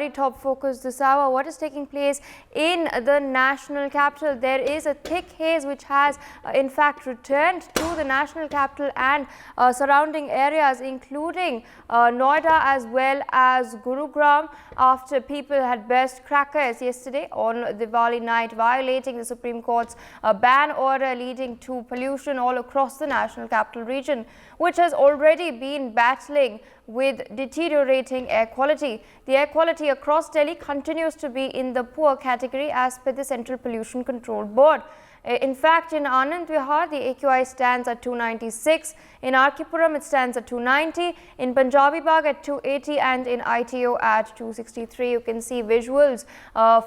very top focus this hour. What is taking place in the national capital? There is a thick haze which has in fact returned to the national capital and surrounding areas, including Noida as well as Gurugram, after people had burst crackers yesterday on Diwali night, violating the Supreme Court's ban order, leading to pollution all across the national capital region, which has already been battling with deteriorating air quality. The air quality across Delhi continues to be in the poor category as per the Central Pollution Control Board. In fact, in Anand Vihar, the AQI stands at 296, in Arkipuram it stands at 290, in Punjabi Bagh at 280 and in ITO at 263. You can see visuals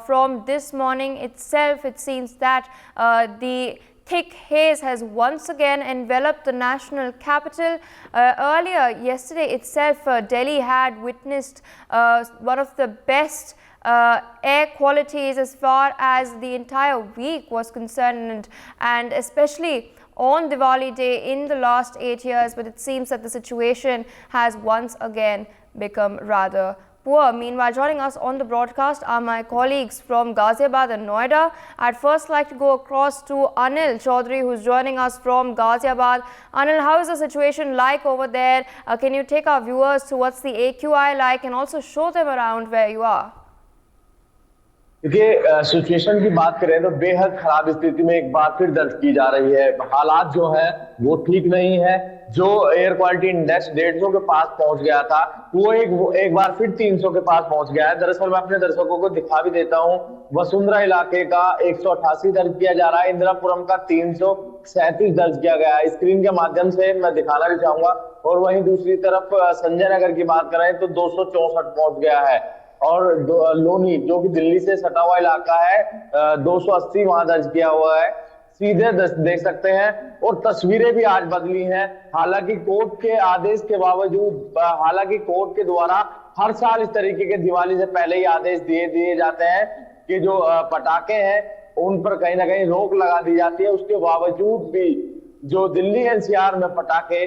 from this morning itself. It seems that the thick haze has once again enveloped the national capital. Earlier yesterday itself, Delhi had witnessed one of the best air qualities as far as the entire week was concerned, and especially on Diwali day in the last 8 years, but it seems that the situation has once again become rather poor. Meanwhile, joining us on the broadcast are my colleagues from Ghaziabad and Noida. I'd first like to go across to Anil Chaudhary, who's joining us from Ghaziabad. Anil, how is the situation like over there? Can you take our viewers to what's the AQI like and also show them around where you are? देखिए, situation की बात करें तो बेहद खराब स्थिति में एक बार फिर दर्ज की जा रही है। हालात जो है वो ठीक नहीं है। जो एयर क्वालिटी इंडेक्स 150 के पास पहुंच गया था, वो एक बार फिर 300 के पास पहुंच गया है। दरअसल मैं अपने दर्शकों को दिखा भी देता हूं, वसुंधरा इलाके का 188 दर्ज किया जा रहा है, इंदिरापुरम का 337 दर्ज किया गया है। स्क्रीन के माध्यम से मैं दिखाना भी चाहूंगा। और वहीं दूसरी तरफ संजय नगर की बात करें तो 264 पहुंच गया है। और लोनी, जो कि दिल्ली से सटा हुआ इलाका है, 280 वहां दर्ज किया हुआ है। सीधे देख सकते हैं। और तस्वीरें भी आज बदली हैं। हालांकि कोर्ट के आदेश के बावजूद, हालांकि कोर्ट के द्वारा हर साल इस तरीके के दिवाली से पहले ही आदेश दिए जाते हैं कि जो पटाखे हैं उन पर कहीं ना कहीं रोक लगा दी जाती है। उसके बावजूद भी जो दिल्ली एनसीआर में पटाखे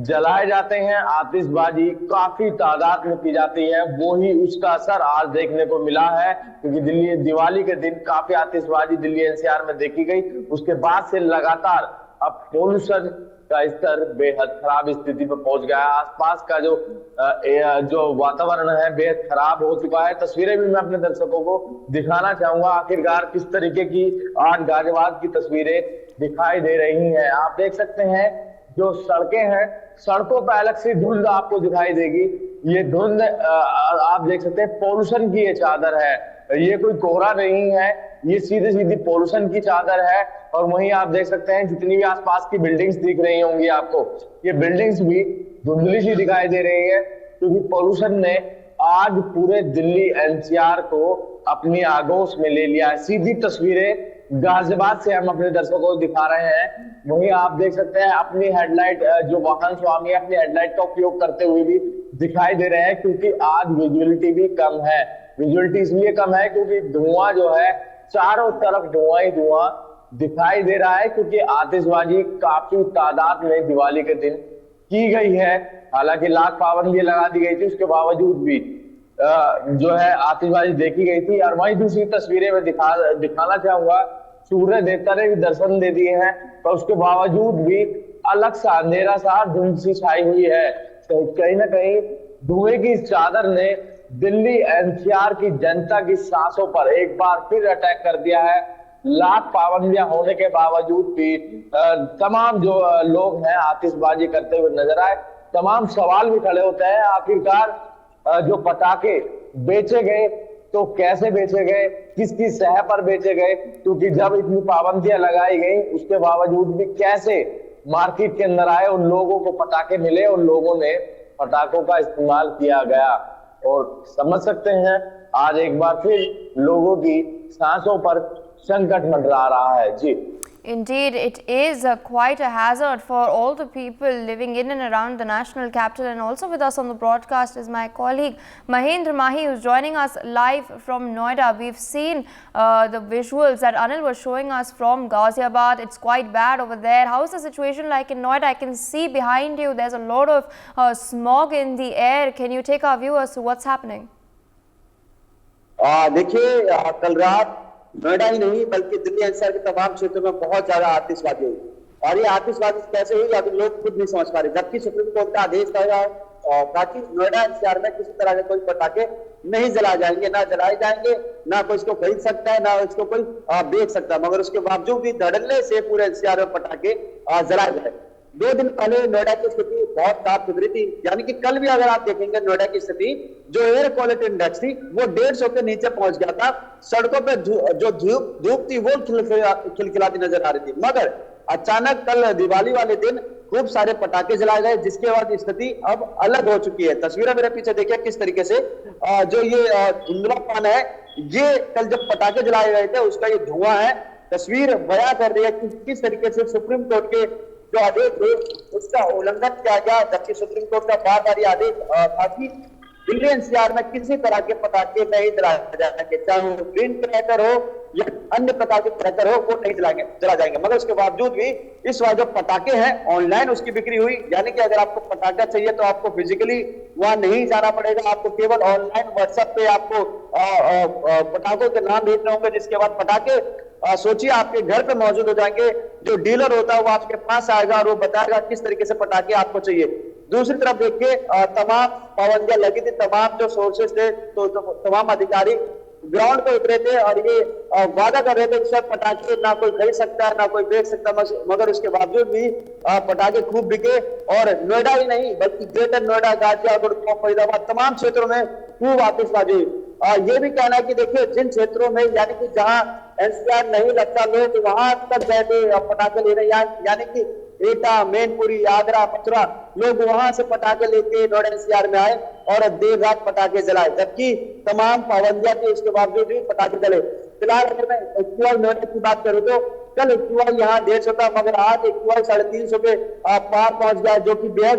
जलाए जाते हैं, आतिशबाजी काफी तादाद में की जाती है, वो ही उसका असर आज देखने को मिला है। क्योंकि दिल्ली दिवाली के दिन काफी आतिशबाजी दिल्ली एनसीआर में देखी गई। उसके बाद से लगातार अब पोल्यूशन का स्तर बेहद खराब स्थिति पर पहुंच गया है। आसपास का जो वातावरण है बेहद खराब हो चुका है। तस्वीरें भी मैं अपने दर्शकों को दिखाना चाहूंगा आखिरकार किस तरीके की आज गाजियाबाद की तस्वीरें दिखाई दे रही हैं। आप देख सकते हैं जो सड़कें हैं, सड़कों पर अलग से धुंध आपको दिखाई देगी। ये धुंध आप देख सकते हैं पोल्यूशन की ये चादर है, ये कोई कोहरा नहीं है, ये सीधी सीधी पोल्यूशन की चादर है। और वहीं आप देख सकते हैं जितनी भी आसपास की बिल्डिंग्स दिख रही होंगी आपको, ये बिल्डिंग्स भी धुंधली सी दिखाई दे रही है, क्योंकि पोल्यूशन ने आज पूरे दिल्ली एनसीआर को अपनी आगोश में ले लिया है। सीधी तस्वीरें गाजियाबाद से हम अपने दर्शकों को दिखा रहे हैं। वहीं आप देख सकते हैं अपनी हेडलाइट, जो वाहन स्वामी है अपनी हेडलाइट का उपयोग करते हुए भी दिखाई दे रहे हैं, क्योंकि आज विजुअलिटी भी कम है। विजुअलिटी इसलिए कम है क्योंकि धुआं जो है चारों तरफ धुआं ही धुआं दिखाई दे रहा है, क्योंकि आतिशबाजी काफी तादाद में दिवाली के दिन की गई है। हालांकि लाख पाबंदी लगा दी गई थी, उसके बावजूद भी जो है आतिशबाजी देखी गई थी। और वहीं दूसरी तस्वीरें में दिखाना चाहूंगा, सूर्य देवता ने भी दर्शन दे दिए हैं, पर उसके बावजूद भी अलग सा अंधेरा सा धुंध सी छाई हुई है। तो कहीं ना कहीं धुएं की इस चादर ने दिल्ली एनसीआर की जनता की सांसों पर एक बार फिर अटैक कर दिया है। लाख पाबंदियां होने के बावजूद भी तमाम जो लोग हैं आतिशबाजी करते हुए नजर आए। तमाम सवाल भी खड़े होते हैं, आखिरकार जो पटाखे बेचे गए तो कैसे बेचे गए, किसकी सह पर बेचे गए, क्योंकि जब इतनी पाबंदियां लगाई गई उसके बावजूद भी कैसे मार्केट के अंदर आए, उन लोगों को पटाखे मिले, उन लोगों ने पटाखों का इस्तेमाल किया गया। और समझ सकते हैं आज एक बार फिर लोगों की सांसों पर संकट मंडरा रहा है। जी, Indeed, it is quite a hazard for all the people living in and around the national capital. And also with us on the broadcast is my colleague Mahendra Mahi, who is joining us live from Noida. We've seen the visuals that Anil was showing us from Ghaziabad. It's quite bad over there. How is the situation like in Noida? I can see behind you there's a lot of smog in the air. Can you take our viewers to what's happening? देखिए, कल रात नोएडा ही नहीं बल्कि Delhi NCR के तमाम क्षेत्रों में बहुत ज्यादा आतिशबाजी हुई। और ये आतिशबाजी कैसे हुई अभी लोग खुद नहीं समझ पा रहे, जबकि सुप्रीम कोर्ट का आदेश था ताकि नोएडा एनसीआर में किसी तरह के कोई पटाखे नहीं जलाए जाएंगे, ना जलाए जाएंगे, ना कोई इसको खरीद सकता है, ना इसको कोई बेच सकता है। मगर उसके बावजूद भी धड़ल्ले से पूरे एनसीआर में पटाखे जलाए गए। 2 दिन पहले नोएडा की स्थिति बहुत साफ सुथरी थी, यानी कि कल भी अगर आप देखेंगे नोएडा की स्थिति, जो एयर क्वालिटी इंडेक्स थी वो 150 के नीचे पहुंच गया था। सड़कों पे जो धूप थी वो खिलखिलाती नजर आ रही थी। मगर अचानक कल दिवाली वाले दिन खूब सारे पटाखे जलाए गए, जिसके बाद स्थिति अब अलग हो चुकी है। तस्वीरें मेरे पीछे देखिए किस तरीके से जो ये धुंधलापन है, ये कल जब पटाखे जलाए गए थे उसका ये धुआं है। तस्वीर बयां कर रही है कि किस तरीके से सुप्रीम कोर्ट के जो आदेश थे उसका उल्लंघन किया गया, जबकि सुप्रीम कोर्ट का बार-बार आदेश था कि दिल्ली एनसीआर में किसी तरह के पटाखे नहीं जलाए जाएंगे, चाहे वो ग्रीन क्रैकर हो या अन्य प्रकार के क्रैकर हो, वो नहीं जला जाएंगे। मगर उसके बावजूद भी इस बार जो पटाखे हैं ऑनलाइन उसकी बिक्री हुई, यानी कि अगर आपको पटाखा चाहिए तो आपको फिजिकली वहां नहीं जाना पड़ेगा, आपको केवल ऑनलाइन व्हाट्सएप पे आपको पटाखों के नाम भेजने होंगे, जिसके बाद पटाखे सोचिए आपके घर पे मौजूद हो जाएंगे। जो डीलर होता है वो आपके पास आएगा और वो बताएगा किस तरीके से पटाखे आपको चाहिए। दूसरी तरफ देखिए, तमाम पाबंदियां लगी थी, तमाम जो सोर्सेस थे तो तमाम अधिकारी ग्राउंड पे उतरे थे और ये वादा कर रहे थे कि सर पटाखे ना कोई खरीद सकता है ना कोई बेच सकता, मगर उसके बावजूद भी पटाखे खूब बिके। और नोएडा ही नहीं बल्कि ग्रेटर नोएडा, गाजियाबाद, फरीदाबाद तमाम क्षेत्रों में खूब आतिशबाजी हुई। ये भी कहना है कि देखिए जिन क्षेत्रों में यानी कि जहां एनसीआर नहीं लगता लोग वहां तक गए थे पटाखे लेने, यानी कि एटा, मैनपुरी, आगरा, मथुरा, लोग वहां से पटाखे लेके नोएडा एनसीआर में आए और देर रात पटाखे जलाए, जबकि तमाम पाबंदियां थी उसके बावजूद भी पटाखे जले। फिलहाल अगर मैं AQI नोएडा की बात करूं तो कल AQI यहाँ 150 था, मगर आज AQI 350 के पार पहुंच गया, जो कि बेहद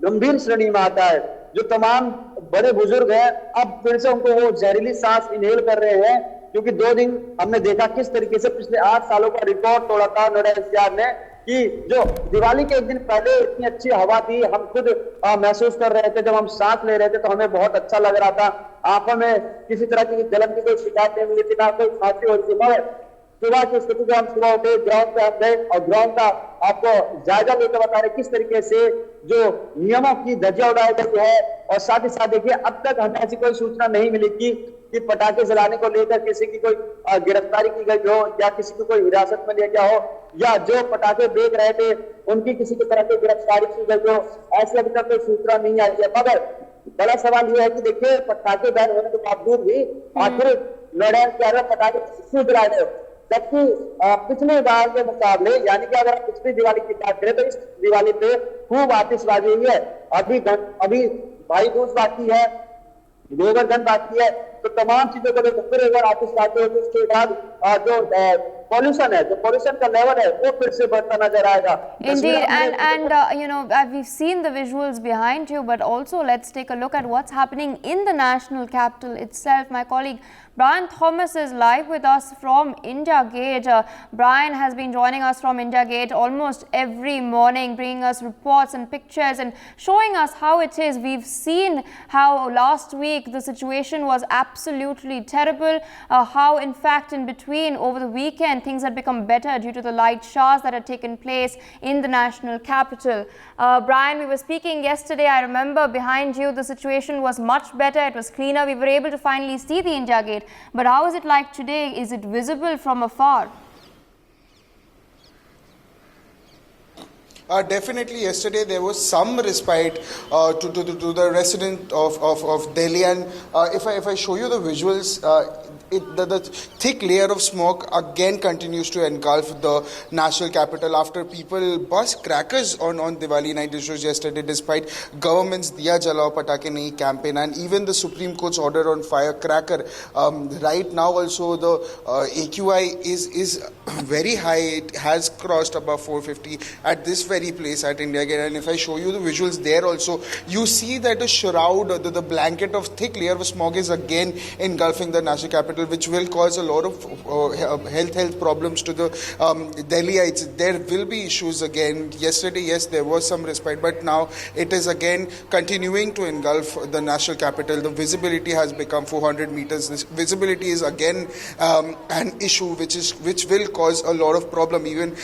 गंभीर श्रेणी में आता है। जो तमाम बड़े बुजुर्ग हैं अब फिर से उनको वो जहरीली सांस इनहेल कर रहे हैं, क्योंकि 2 दिन हमने देखा किस तरीके से पिछले 8 सालों का रिकॉर्ड तोड़ा था नोएडा एनसीआर ने, कि जो दिवाली के एक दिन पहले इतनी अच्छी हवा थी, हम खुद महसूस कर रहे थे, जब हम सांस ले रहे थे तो हमें बहुत अच्छा लग रहा था, आंखों में किसी तरह की जलन की कोई शिकायत नहीं मिली थी, ना कोई खांसी हो रही थी। मगर सुबह की स्थिति जो हम सुबह उठे ग्राउंड पे हम गए और ग्राउंड का आपको जायजा लेकर बता रहे किस तरीके से जो नियमों की धज्जियां उड़ाई गई है। और साथ ही साथ देखिए अब तक हमें ऐसी कोई सूचना नहीं मिली कि पटाखे जलाने को लेकर किसी की कोई गिरफ्तारी की गई हो या किसी को कोई हिरासत में लिया गया हो, या जो पटाखे बेच रहे थे उनकी किसी की तरह की गिरफ्तारी की गई हो, ऐसी अभी तक कोई सूचना नहीं आई है। मगर बड़ा सवाल यह है कि देखिए पटाखे बैन होने के बावजूद भी आखिर नोएडा में पटाखे क्यों जलाए गए, जबकि पिछले बार के मुकाबले, यानी कि अगर पिछली दिवाली की बात करें तो इस दिवाली पे खूब आतिशबाजी हुई है। अभी भाई दूज बाकी है, गोवर्धन बाकी है, तो तमाम चीजों को फिर एक बार आतिशबाजी होगी। उसके बाद जो पॉल्यूशन है, जो पॉल्यूशन का लेवल है वो फिर से बढ़ता नजर आएगा। Indeed, and you know, we've seen the visuals behind you, but also let's take a look at what's happening in the national capital itself. My colleague Brian Thomas is live with us from India Gate. Brian has been joining us from India Gate almost every morning, bringing us reports and pictures and showing us how it is. We've seen how last week the situation was absolutely terrible, how in fact in between over the weekend things had become better due to the light showers that had taken place in the national capital. Brian, we were speaking yesterday, I remember behind you the situation was much better, it was cleaner, we were able to finally see the India Gate. But how is it like today? Is it visible from afar? Definitely, yesterday there was some respite to the resident of Delhi, and if I show you the visuals, the thick layer of smoke again continues to engulf the national capital after people burst crackers on Diwali night. This was yesterday, despite government's Diya Jalao Patake Nahi campaign and even the Supreme Court's order on firecracker. Right now also the AQI is very high. It has crossed above 450 at this very very place at India Gate, and if I show you the visuals there also, you see that a shroud, the blanket of thick layer of smog is again engulfing the national capital, which will cause a lot of health problems to the Delhiites. There will be issues again. Yesterday, yes, there was some respite, but now it is again continuing to engulf the national capital. The visibility has become 400 meters. This visibility is again an issue which will cause a lot of problem. Even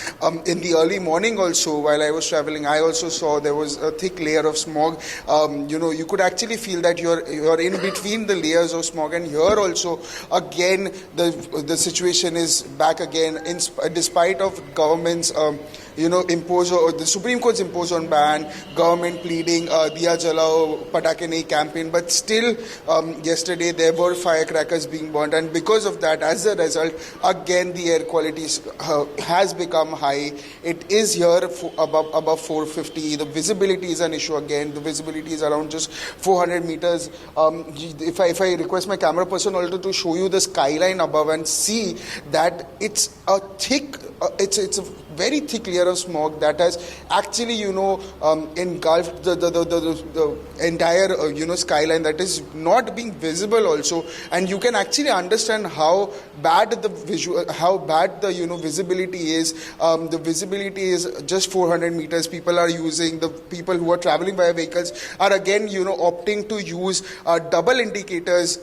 in the early morning also, while I was traveling, I also saw there was a thick layer of smog. You could actually feel that you're in between the layers of smog, and here also again the situation is back again despite of government's impose, or the Supreme Court's imposed on ban, government pleading Diya Jalao Patake Nahi campaign, but still yesterday there were firecrackers being burnt, and because of that, as a result, again the air quality has become high. It is here above 450. The visibility is an issue again. The visibility is around just 400 meters. If I request my camera person also to show you the skyline above and see that it's a thick, it's a very thick layer of smog that has actually engulfed the entire skyline, that is not being visible also, and you can actually understand how bad the visibility is. The visibility is just 400 meters. People who are traveling by vehicles are again opting to use double indicators.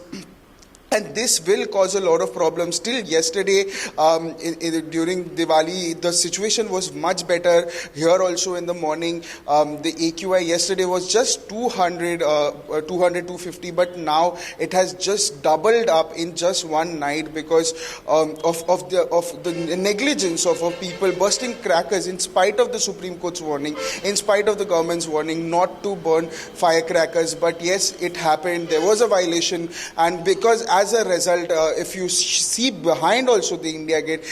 And this will cause a lot of problems. Till yesterday, during Diwali, the situation was much better. Here also in the morning, the AQI yesterday was just 250, but now it has just doubled up in just one night because of the negligence of people bursting crackers in spite of the Supreme Court's warning, in spite of the government's warning not to burn firecrackers. But yes, it happened. There was a violation, and because as a result, if you see behind also the India Gate,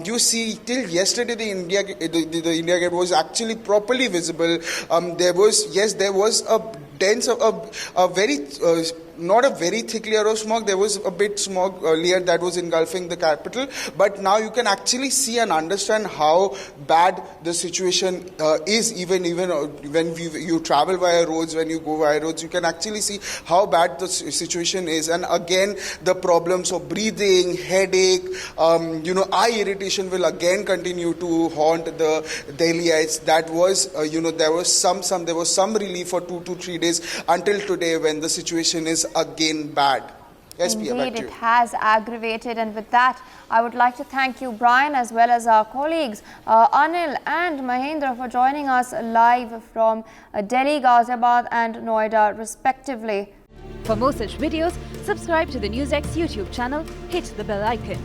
you see till yesterday the India Gate was actually properly visible. There was a dense, a very not a very thick layer of smog. There was a bit smog layer that was engulfing the capital, but now you can actually see and understand how bad the situation is. Even when you travel via roads, when you go via roads, you can actually see how bad the situation is. And again, the problems of breathing, headache, eye irritation will again continue to haunt the Delhiites. That was there was some relief for 2 to 3 days until today, when the situation is again bad. Yes, Pia, back to you. Indeed, it has aggravated, and with that, I would like to thank you, Brian, as well as our colleagues Anil and Mahendra, for joining us live from Delhi, Ghaziabad and Noida respectively. For more such videos, subscribe to the NewsX YouTube channel, hit the bell icon.